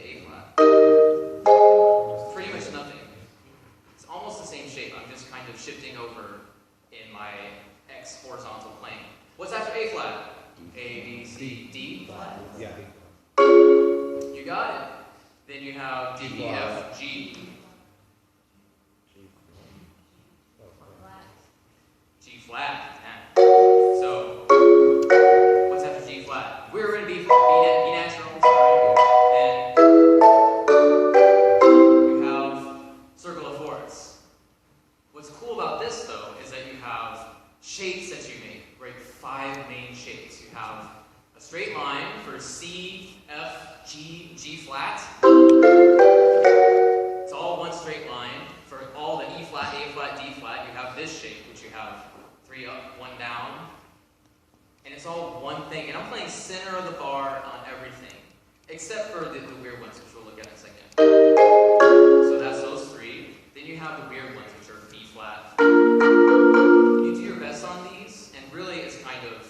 A flat. It's pretty much nothing. It's almost the same shape. I'm just kind of shifting over in my X horizontal plane. What's after A flat? A, B, C, D flat. Yeah. You got it. Then you have D, E, F, G. G flat. So, what's after G flat? We're in B natural. Then you have circle of fourths. What's cool about this, though, is that you have shapes that you make, right? 5 main shapes. You have a straight line for C, F, G, G flat. It's all one straight line. For all the E flat, A flat, D flat, you have this shape, which you have 3 up, 1 down. And it's all one thing. And I'm playing center of the bar on everything, except for the weird ones, which we'll look at in a second. So that's those 3. Then you have the weird ones, which are B flat. You do your best on these, and really it's kind of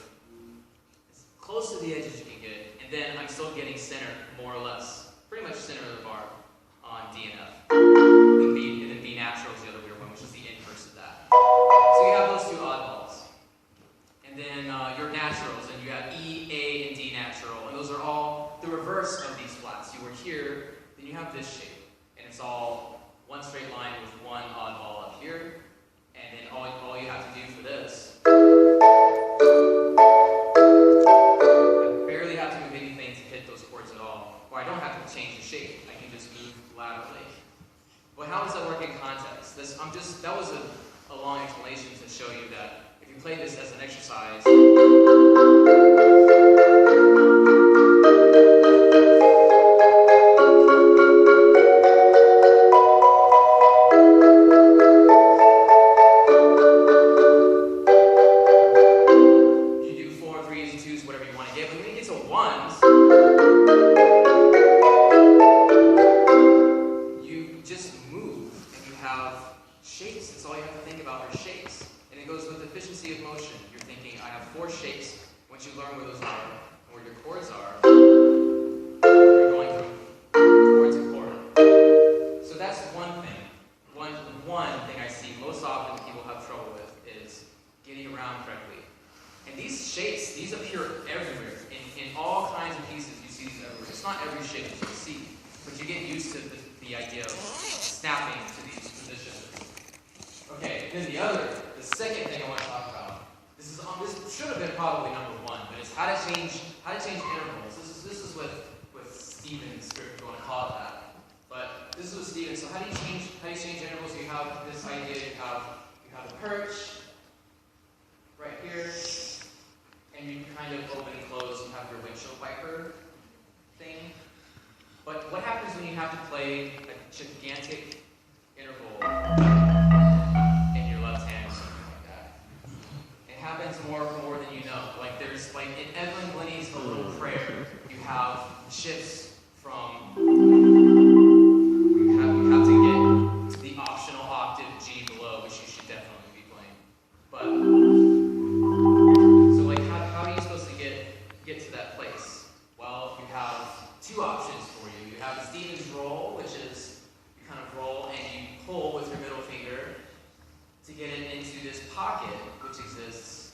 as close to the edge as you can get. And then I'm still getting center, more or less. Pretty much center of the bar on D and F. And then B natural is the other weird one, which is the inverse of that. So you have those 2 oddballs. And then your naturals, and you have E, A, and D natural. And those are all the reverse of these flats. You were here, then you have this shape. And it's all one straight line with 1 oddball up here. And then all you have to do for this, I barely have to move anything to hit those chords at all. Or I don't have to change the shape. I can just move laterally. But how does that work in context? That was a long explanation to show you that if you play this as an exercise, you do 4, 3s, and 2s, whatever you want to get. But when you get to 1s, you just move, and you have shapes. That's all you have to think about are shapes. And it goes with efficiency of motion. You're thinking, I have 4 shapes. Once you learn where those are, and where your chords are, you're going from chord to chord. So that's one thing. One thing I see most often people have trouble with is getting around correctly. And these shapes, these appear everywhere. In all kinds of pieces, you see these everywhere. It's not every shape that you see, but you get used to the idea of snapping to these positions. Okay, then the second thing I want to talk about. This should have been probably number 1, but it's how to change intervals. This is with Stephen's script, if you want to call it that. But this is with Stephen. So how do you change intervals? You have this idea. You have a perch right here, and you kind of open and close. You have your windshield wiper thing. But what happens when you have to play a gigantic interval in your left hand or something like that? It happens more than you know. Like there's in Evelyn Glennie's A Little Prayer, you have shifts from you have to get to the optional octave G below, which you should definitely be playing. But so how are you supposed to get to that place? Well, you have 2 options for you. You have Stephen's roll, which is you kind of roll and you pull with your middle finger to get it into this pocket, which exists.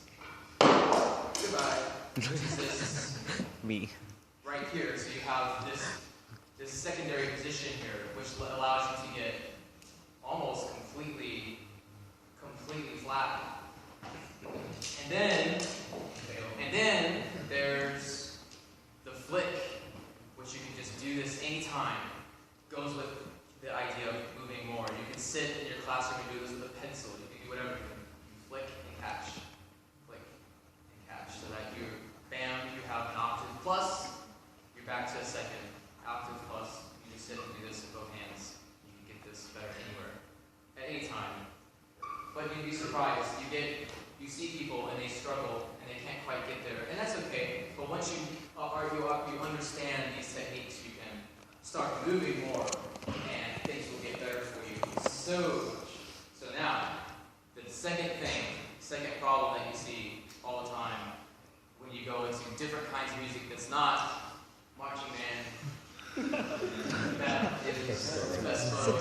Goodbye. Which exists Me. right here. So you have this secondary position here, which allows you to get almost completely flat. And then there's the flick, which you can just do this anytime. Goes with the idea of moving more. You can sit in your classroom and do this with a pencil. You can do whatever. You flick and catch. Flick and catch. So that you have an octave plus, you're back to a second. Octave plus, you just sit and do this with both hands. You can get this better anywhere. At any time. But you'd be surprised. You see people and they struggle and they can't quite get there. And that's okay. But once you understand these techniques, you can start moving more and things will get better for you so much. So now, the second problem that you see all the time when you go into different kinds of music that's not marching band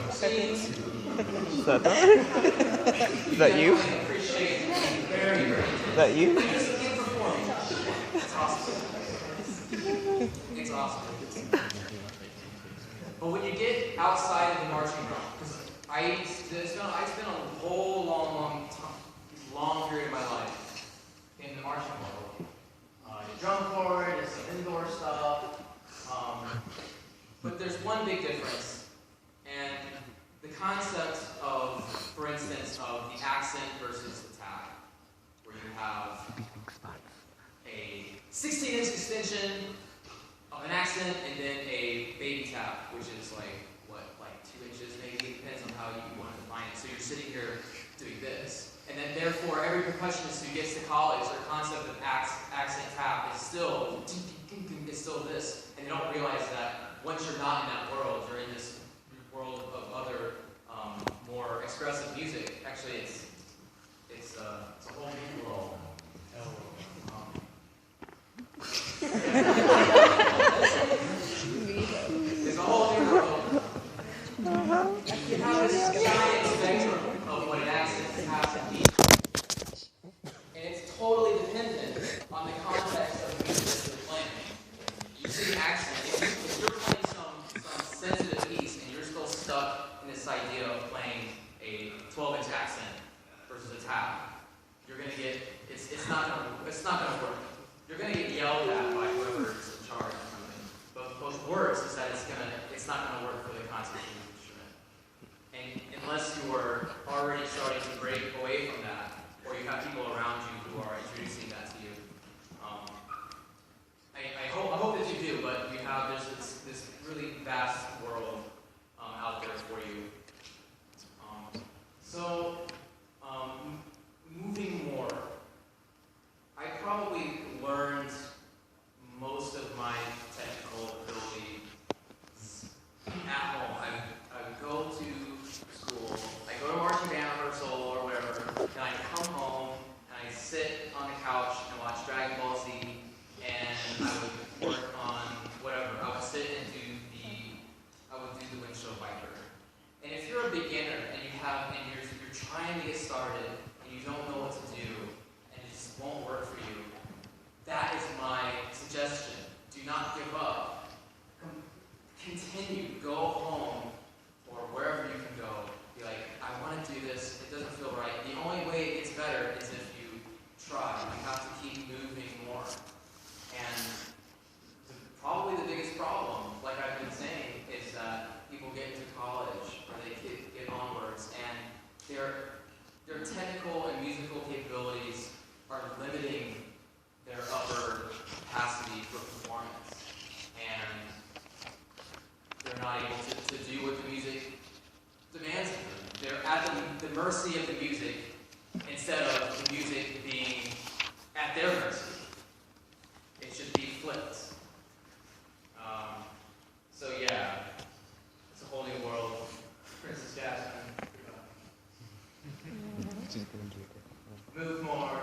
machines. Is that Is that you? Is that you? It's awesome. It's awesome. But when you get outside of the marching drum, because it's been a whole long period of my life in the marching world. Drum corps, there's some indoor stuff. But there's one big difference, and the concept of, for instance, of the accent versus the tap, where you have a 16-inch extension of an accent and then a baby tap, which is like 2 inches maybe, depends on how you want to define it. So you're sitting here doing this. And then therefore every percussionist who gets to college, their concept of accent tap is still this. And they don't realize that once you're not in that world, you're in this world of other more expressive music. Actually, it's a whole new world. There's a whole new world. You have this giant spectrum of what an accent has to be. And it's totally dependent on the context of the music that you're playing. You see accent, if you're playing some sensitive piece and you're still stuck in this idea of playing a 12-inch accent versus a tap, you're gonna get it's not gonna work. You're gonna get yelled at by whoever's in charge or something. But what's worse is that it's not gonna work for the concept of the instrument. And unless you are already starting to break away from that, or you have people around you who are introducing that to you. I hope that you do, but there's this really vast world out there for you. Moving more, I probably learned most of my technical ability at home. I would go to school, I go to marching band rehearsal or whatever, and I come home and I sit on the couch and watch Dragon Ball Z, and I would work on whatever. I would sit and do the windshield wiper. And if you're a beginner and you're trying to get started and you don't know what to do and it just won't work for you, that is my suggestion. Do not give up. Continue. Go home or wherever you can go. Be like, I want to do this. It doesn't feel right. The only way it gets better is if you try. You have to keep moving more. And probably the biggest problem, like I've been saying, is that people get into college or they get onwards, and their technical and musical capabilities are limiting their upper capacity for performance, and they're not able to do what the music demands of them. They're at the mercy of the music instead of the music being at their mercy. It should be flipped. So yeah, it's a whole new world. Princess Jasmine. Move more.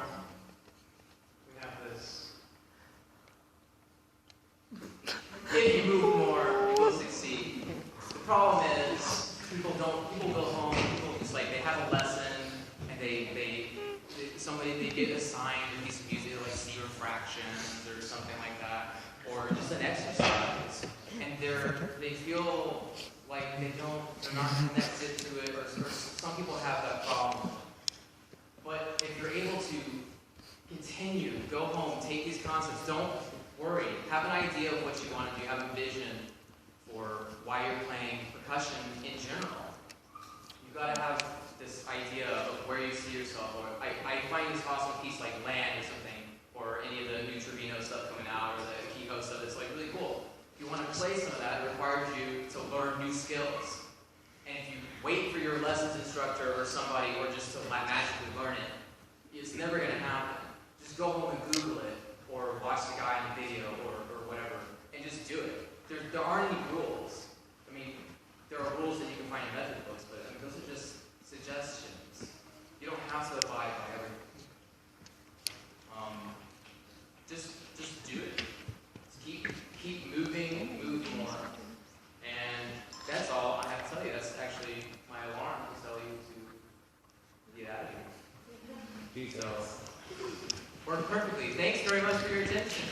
We have this. If you move more, you will succeed. The problem is, people go home, people just like, they have a lesson, and they get assigned a piece of music, like C fractions or something like that, or just an exercise, and they feel like they're not connected to it, or some people have that problem. But if you're able to continue, go home, take these concepts, don't worry, have an idea of what you want to do, have a vision for why you're playing percussion in general. You've got to have this idea of where you see yourself. Or I find this awesome piece like Land or something, or any of the new Trevino stuff coming out, or the Kiko stuff, it's like really cool. If you want to play some of that, it requires you to learn new skills. And if you wait for your lessons instructor or somebody, or just to magically learn it, it's never going to happen. Just go home and Google it, or watch the guy in the video, or whatever, and just do it. There aren't any rules. I mean, there are rules that you can find in method books, but I mean, those are just suggestions. You don't have to abide by everything. Just do it. Just keep moving, move more. And that's all I have to tell you. That's actually So, worked perfectly. Thanks very much for your attention.